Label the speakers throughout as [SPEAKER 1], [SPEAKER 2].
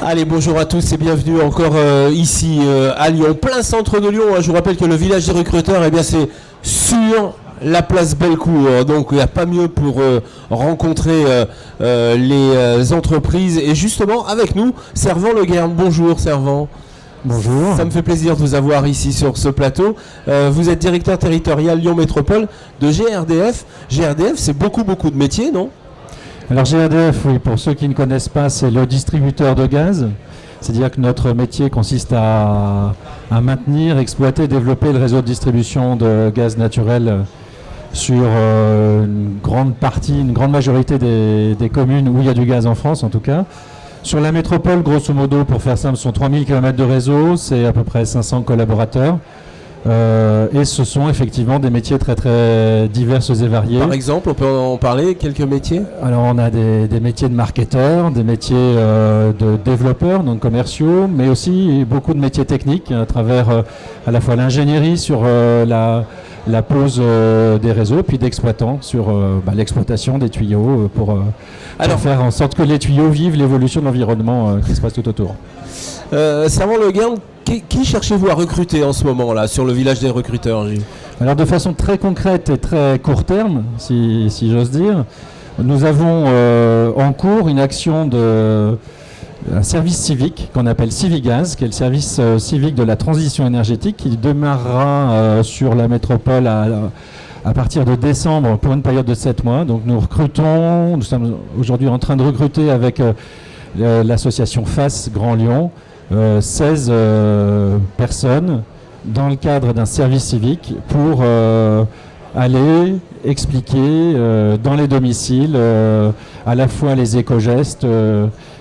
[SPEAKER 1] Allez, bonjour à tous et bienvenue encore ici à Lyon, plein centre de Lyon. Je vous rappelle que le village des recruteurs, eh bien, c'est sur la place Bellecour. Donc il n'y a pas mieux pour rencontrer les entreprises. Et justement, avec nous, Servan Le Guern. Bonjour Servan.
[SPEAKER 2] Bonjour.
[SPEAKER 1] Ça me fait plaisir de vous avoir ici sur ce plateau. Vous êtes directeur territorial Lyon Métropole de GRDF. GRDF, c'est beaucoup de métiers, non ?
[SPEAKER 2] Alors GRDF, oui, pour ceux qui ne connaissent pas, c'est le distributeur de gaz. C'est-à-dire que notre métier consiste à maintenir, exploiter, développer le réseau de distribution de gaz naturel sur une grande majorité des communes où il y a du gaz en France en tout cas. Sur la métropole, grosso modo, pour faire simple, ce sont 3000 km de réseau, c'est à peu près 500 collaborateurs. Et ce sont effectivement des métiers très diverses et variés.
[SPEAKER 1] Par exemple, on peut en parler, quelques métiers ?
[SPEAKER 2] Alors on a des métiers de marketeurs, des métiers de développeurs, donc commerciaux, mais aussi beaucoup de métiers techniques à travers à la fois l'ingénierie sur la pose des réseaux, puis d'exploitants sur l'exploitation des tuyaux pour faire en sorte que les tuyaux vivent l'évolution de l'environnement qui se passe tout autour.
[SPEAKER 1] Servan Le Guern, qui cherchez-vous à recruter en ce moment-là sur le village des recruteurs, Gilles ?
[SPEAKER 2] Alors de façon très concrète et très court terme, si j'ose dire, nous avons en cours une action un service civique qu'on appelle Civigaz, qui est le service civique de la transition énergétique, qui démarrera sur la métropole à partir de décembre pour une période de 7 mois. Donc nous sommes aujourd'hui en train de recruter avec l'association FAS Grand Lyon 16 personnes dans le cadre d'un service civique pour aller expliquer dans les domiciles à la fois les éco-gestes,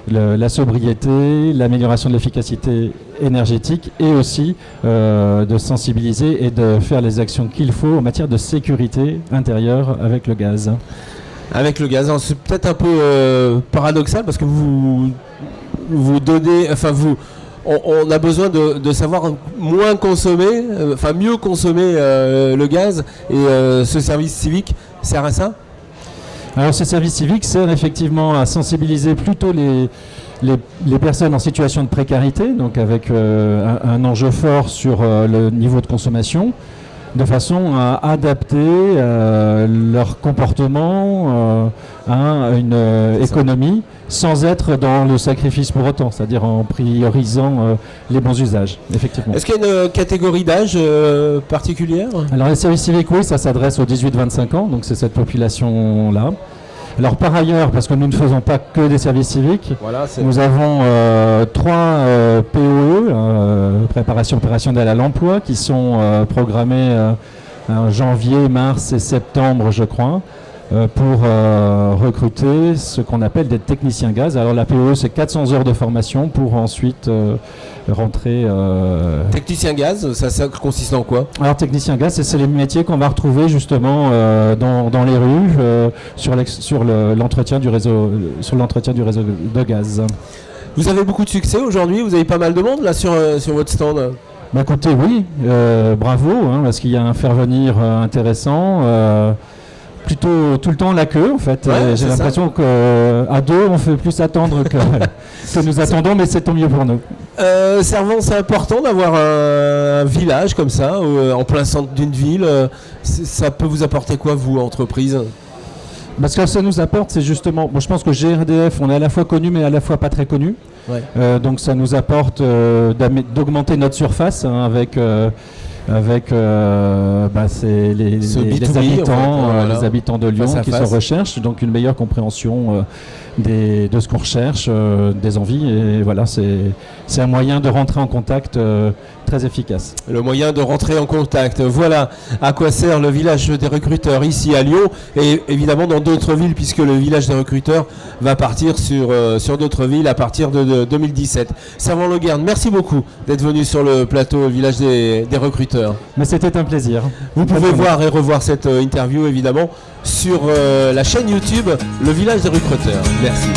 [SPEAKER 2] la sobriété, l'amélioration de l'efficacité énergétique et aussi de sensibiliser et de faire les actions qu'il faut en matière de sécurité intérieure avec le gaz.
[SPEAKER 1] Avec le gaz, c'est peut-être un peu paradoxal parce que vous donnez, on a besoin de savoir moins consommer, mieux consommer le gaz et ce service civique sert à ça ?
[SPEAKER 2] Alors ce service civique sert effectivement à sensibiliser plutôt les personnes en situation de précarité, donc avec un enjeu fort sur le niveau de consommation, de façon à adapter leur comportement à une économie sans être dans le sacrifice pour autant, c'est-à-dire en priorisant les bons usages, effectivement.
[SPEAKER 1] Est-ce qu'il y a une catégorie d'âge particulière ?
[SPEAKER 2] Alors les services civiques, oui, ça s'adresse aux 18-25 ans, donc c'est cette population-là. Alors par ailleurs, parce que nous ne faisons pas que des services civiques, nous avons 3 POE, préparation opérationnelle à l'emploi, qui sont programmés en janvier, mars et septembre, je crois, pour recruter ce qu'on appelle des techniciens gaz. Alors la POE, c'est 400 heures de formation pour ensuite rentrer...
[SPEAKER 1] Technicien gaz, ça consiste en quoi ?
[SPEAKER 2] Alors technicien gaz, c'est les métiers qu'on va retrouver justement dans les rues sur l'entretien du réseau de gaz. Vous
[SPEAKER 1] avez beaucoup de succès aujourd'hui, vous avez pas mal de monde là sur votre stand ?
[SPEAKER 2] Écoutez, oui, bravo, parce qu'il y a un faire-venir intéressant. Plutôt tout le temps la queue en fait.
[SPEAKER 1] Ouais,
[SPEAKER 2] j'ai l'impression qu'à deux on fait plus attendre que nous attendons, mais c'est tant mieux pour nous.
[SPEAKER 1] Servan, c'est important d'avoir un village comme ça en plein centre d'une ville. Ça peut vous apporter quoi, vous, entreprise ?
[SPEAKER 2] Parce que ça nous apporte, c'est justement, je pense que GRDF, on est à la fois connu mais à la fois pas très connu. Ouais. Donc ça nous apporte d'augmenter notre surface avec c'est les habitants de Lyon qui se recherchent, donc une meilleure compréhension de ce qu'on recherche, des envies, et voilà, c'est un moyen de rentrer en contact très efficace.
[SPEAKER 1] Le moyen de rentrer en contact, voilà à quoi sert le village des recruteurs ici à Lyon et évidemment dans d'autres villes, puisque le village des recruteurs va partir sur d'autres villes à partir de 2017. Servan Le Guern, merci beaucoup d'être venu sur le plateau village des recruteurs.
[SPEAKER 2] Mais c'était un plaisir.
[SPEAKER 1] Vous pouvez voir et revoir cette interview évidemment sur la chaîne YouTube Le Village des Recruteurs. Merci.